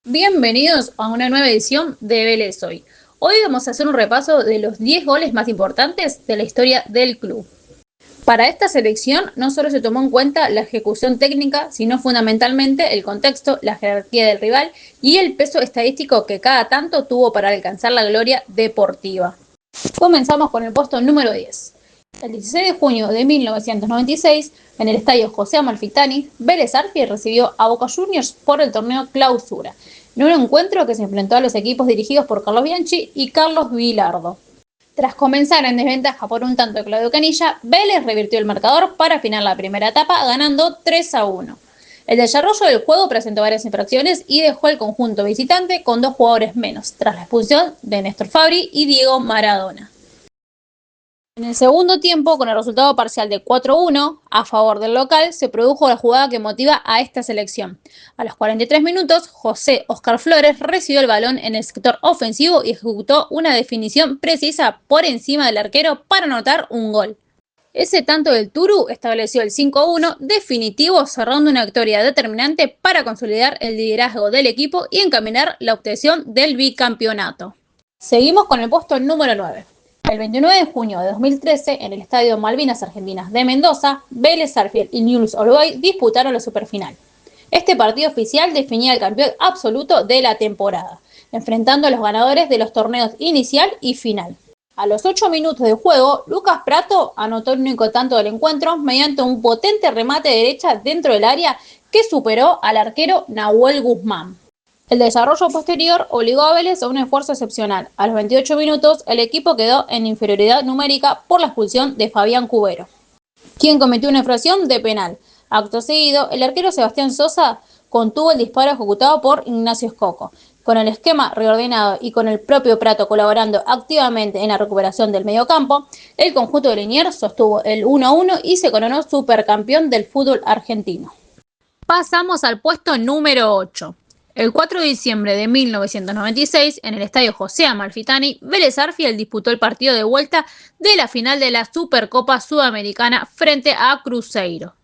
Bienvenidos a una nueva edición de Vélez Hoy. Hoy vamos a hacer un repaso de los 10 goles más importantes de la historia del club. Para esta selección no solo se tomó en cuenta la ejecución técnica, sino fundamentalmente el contexto, la jerarquía del rival y el peso estadístico que cada tanto tuvo para alcanzar la gloria deportiva. Comenzamos con el puesto número 10. El 16 de junio de 1996, en el estadio José Amalfitani, Vélez Arfiel recibió a Boca Juniors por el torneo Clausura, en un encuentro que se enfrentó a los equipos dirigidos por Carlos Bianchi y Carlos Vilardo. Tras comenzar en desventaja por un tanto de Claudio Canilla, Vélez revirtió el marcador para afinar la primera etapa ganando 3-1. El desarrollo del juego presentó varias infracciones y dejó el conjunto visitante con 2 jugadores menos, tras la expulsión de Néstor Fabri y Diego Maradona. En el segundo tiempo, con el resultado parcial de 4-1 a favor del local, se produjo la jugada que motiva a esta selección. A los 43 minutos, José Óscar Flores recibió el balón en el sector ofensivo y ejecutó una definición precisa por encima del arquero para anotar un gol. Ese tanto del Turu estableció el 5-1 definitivo, cerrando una victoria determinante para consolidar el liderazgo del equipo y encaminar la obtención del bicampeonato. Seguimos con el puesto número 9. El 29 de junio de 2013, en el Estadio Malvinas Argentinas de Mendoza, Vélez Arfiel y Newell's Old Boys disputaron la superfinal. Este partido oficial definía el campeón absoluto de la temporada, enfrentando a los ganadores de los torneos inicial y final. A los 8 minutos de juego, Lucas Pratto anotó el único tanto del encuentro mediante un potente remate de derecha dentro del área que superó al arquero Nahuel Guzmán. El desarrollo posterior obligó a Vélez a un esfuerzo excepcional. A los 28 minutos, el equipo quedó en inferioridad numérica por la expulsión de Fabián Cubero, quien cometió una infracción de penal. Acto seguido, el arquero Sebastián Sosa contuvo el disparo ejecutado por Ignacio Escoco. Con el esquema reordenado y con el propio Pratto colaborando activamente en la recuperación del mediocampo, el conjunto de Liniers sostuvo el 1-1 y se coronó supercampeón del fútbol argentino. Pasamos al puesto número 8. El 4 de diciembre de 1996, en el estadio José Amalfitani, Vélez Arfiel disputó el partido de vuelta de la final de la Supercopa Sudamericana frente a Cruzeiro.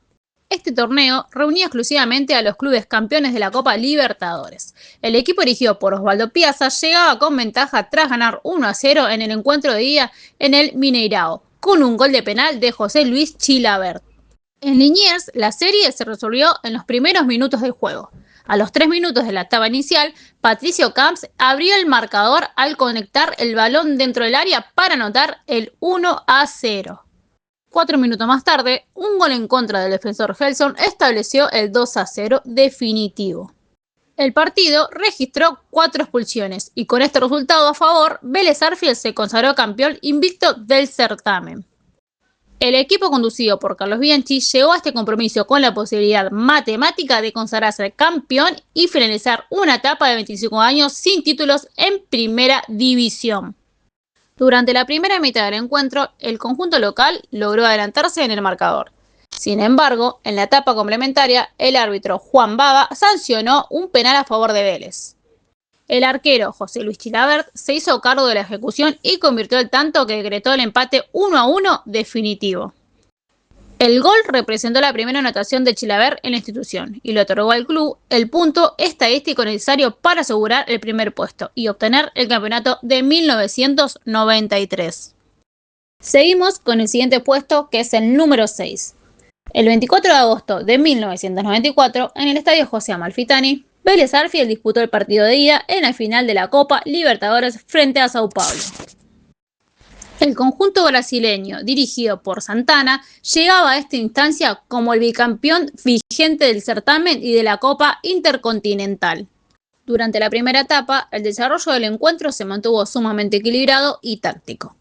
Este torneo reunía exclusivamente a los clubes campeones de la Copa Libertadores. El equipo dirigido por Osvaldo Piazza llegaba con ventaja tras ganar 1-0 en el encuentro de ida en el Mineirao, con un gol de penal de José Luis Chilavert. En Liniers, la serie se resolvió en los primeros minutos del juego. A los 3 minutos de la etapa inicial, Patricio Camps abrió el marcador al conectar el balón dentro del área para anotar el 1-0. 4 minutos más tarde, un gol en contra del defensor Gelson estableció el 2-0 definitivo. El partido registró 4 expulsiones y con este resultado a favor, Vélez Arfiel se consagró campeón invicto del certamen. El equipo conducido por Carlos Bianchi llegó a este compromiso con la posibilidad matemática de consagrarse campeón y finalizar una etapa de 25 años sin títulos en primera división. Durante la primera mitad del encuentro, el conjunto local logró adelantarse en el marcador. Sin embargo, en la etapa complementaria, el árbitro Juan Baba sancionó un penal a favor de Vélez. El arquero José Luis Chilavert se hizo cargo de la ejecución y convirtió el tanto que decretó el empate 1-1 definitivo. El gol representó la primera anotación de Chilavert en la institución y le otorgó al club el punto estadístico necesario para asegurar el primer puesto y obtener el campeonato de 1993. Seguimos con el siguiente puesto, que es el número 6. El 24 de agosto de 1994, en el estadio José Amalfitani, Vélez Arfiel disputó el partido de ida en la final de la Copa Libertadores frente a Sao Paulo. El conjunto brasileño, dirigido por Santana, llegaba a esta instancia como el bicampeón vigente del certamen y de la Copa Intercontinental. Durante la primera etapa, el desarrollo del encuentro se mantuvo sumamente equilibrado y táctico.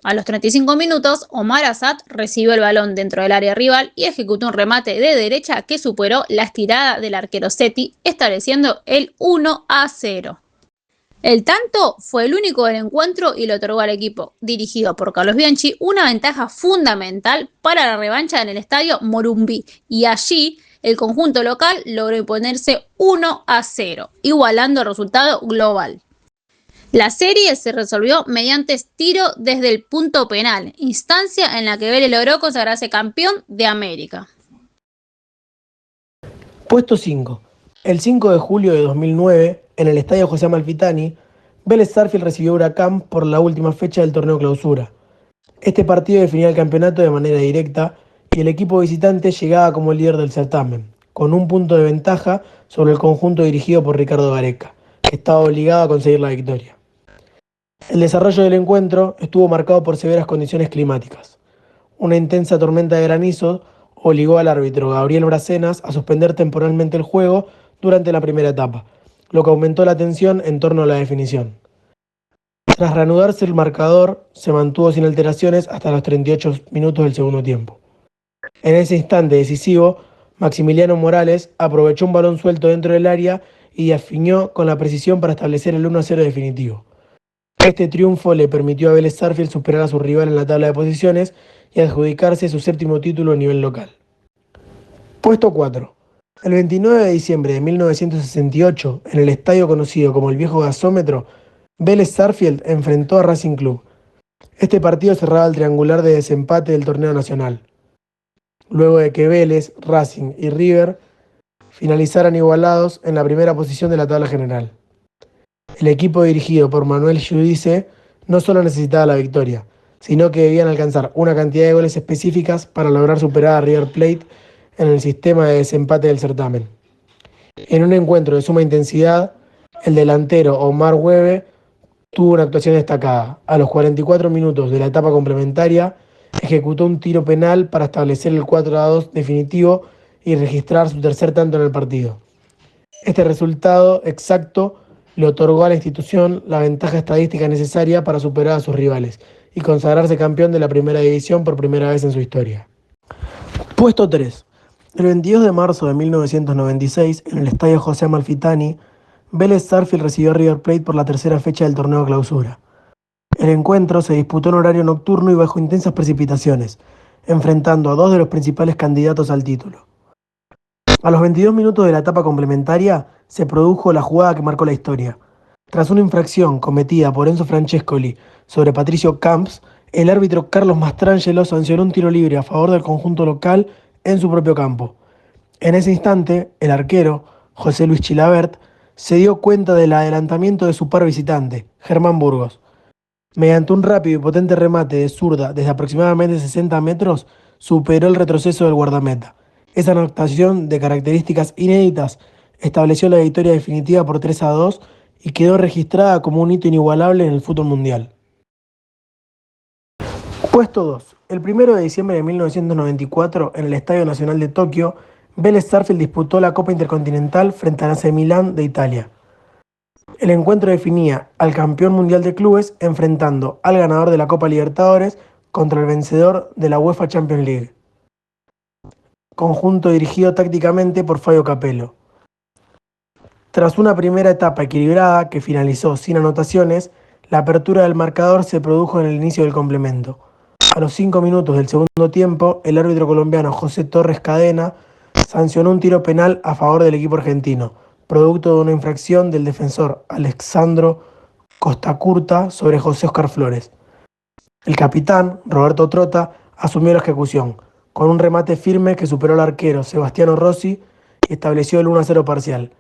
A los 35 minutos, Omar Azad recibió el balón dentro del área rival y ejecutó un remate de derecha que superó la estirada del arquero Seti, estableciendo el 1-0. El tanto fue el único del encuentro y le otorgó al equipo, dirigido por Carlos Bianchi, una ventaja fundamental para la revancha en el estadio Morumbi, y allí el conjunto local logró imponerse 1-0, igualando el resultado global. La serie se resolvió mediante tiro desde el punto penal, instancia en la que Vélez logró consagrarse campeón de América. Puesto 5. El 5 de julio de 2009, en el estadio José Amalfitani, Vélez Sarsfield recibió a Huracán por la última fecha del torneo Clausura. Este partido definía el campeonato de manera directa y el equipo visitante llegaba como líder del certamen, con un punto de ventaja sobre el conjunto dirigido por Ricardo Gareca, que estaba obligado a conseguir la victoria. El desarrollo del encuentro estuvo marcado por severas condiciones climáticas. Una intensa tormenta de granizo obligó al árbitro Gabriel Bracenas a suspender temporalmente el juego durante la primera etapa, lo que aumentó la tensión en torno a la definición. Tras reanudarse el marcador, se mantuvo sin alteraciones hasta los 38 minutos del segundo tiempo. En ese instante decisivo, Maximiliano Morales aprovechó un balón suelto dentro del área y definió con la precisión para establecer el 1-0 definitivo. Este triunfo le permitió a Vélez Sarsfield superar a su rival en la tabla de posiciones y adjudicarse su séptimo título a nivel local. Puesto 4. El 29 de diciembre de 1968, en el estadio conocido como el Viejo Gasómetro, Vélez Sarsfield enfrentó a Racing Club. Este partido cerraba el triangular de desempate del torneo nacional, luego de que Vélez, Racing y River finalizaran igualados en la primera posición de la tabla general. El equipo dirigido por Manuel Giudice no solo necesitaba la victoria, sino que debían alcanzar una cantidad de goles específicas para lograr superar a River Plate en el sistema de desempate del certamen. En un encuentro de suma intensidad, el delantero Omar Webe tuvo una actuación destacada. A los 44 minutos de la etapa complementaria, ejecutó un tiro penal para establecer el 4-2 definitivo y registrar su tercer tanto en el partido. Este resultado exacto le otorgó a la institución la ventaja estadística necesaria para superar a sus rivales y consagrarse campeón de la primera división por primera vez en su historia. Puesto 3. El 22 de marzo de 1996, en el estadio José Amalfitani, Vélez Sarsfield recibió a River Plate por la tercera fecha del torneo Clausura. El encuentro se disputó en horario nocturno y bajo intensas precipitaciones, enfrentando a dos de los principales candidatos al título. A los 22 minutos de la etapa complementaria se produjo la jugada que marcó la historia. Tras una infracción cometida por Enzo Francescoli sobre Patricio Camps, el árbitro Carlos Mastrangelo sancionó un tiro libre a favor del conjunto local en su propio campo. En ese instante, el arquero, José Luis Chilabert, se dio cuenta del adelantamiento de su par visitante, Germán Burgos. Mediante un rápido y potente remate de zurda desde aproximadamente 60 metros, superó el retroceso del guardameta. Esa anotación de características inéditas estableció la victoria definitiva por 3-2 y quedó registrada como un hito inigualable en el fútbol mundial. Puesto 2. El 1 de diciembre de 1994, en el Estadio Nacional de Tokio, Vélez Sarsfield disputó la Copa Intercontinental frente al AC Milán de Italia. El encuentro definía al campeón mundial de clubes enfrentando al ganador de la Copa Libertadores contra el vencedor de la UEFA Champions League. Conjunto dirigido tácticamente por Fabio Capello. Tras una primera etapa equilibrada que finalizó sin anotaciones, la apertura del marcador se produjo en el inicio del complemento. A los 5 minutos del segundo tiempo, el árbitro colombiano José Torres Cadena sancionó un tiro penal a favor del equipo argentino, producto de una infracción del defensor Alexandro Costacurta sobre José Oscar Flores. El capitán, Roberto Trota, asumió la ejecución, con un remate firme que superó al arquero Sebastiano Rossi y estableció el 1-0 parcial.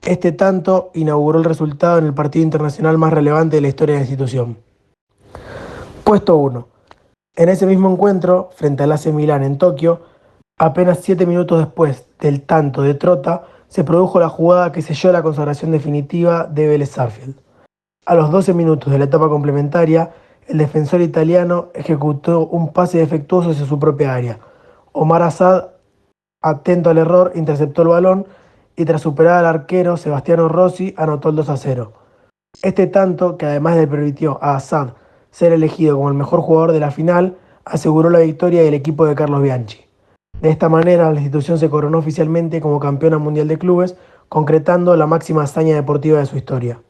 Este tanto inauguró el resultado en el partido internacional más relevante de la historia de la institución. Puesto 1. En ese mismo encuentro, frente al AC Milán en Tokio, apenas 7 minutos después del tanto de Trota, se produjo la jugada que selló la consagración definitiva de Vélez Sarsfield. A los 12 minutos de la etapa complementaria, el defensor italiano ejecutó un pase defectuoso hacia su propia área. Omar Assad, atento al error, interceptó el balón y tras superar al arquero Sebastiano Rossi, anotó el 2-0. Este tanto, que además le permitió a Assad ser elegido como el mejor jugador de la final, aseguró la victoria del equipo de Carlos Bianchi. De esta manera, la institución se coronó oficialmente como campeona mundial de clubes, concretando la máxima hazaña deportiva de su historia.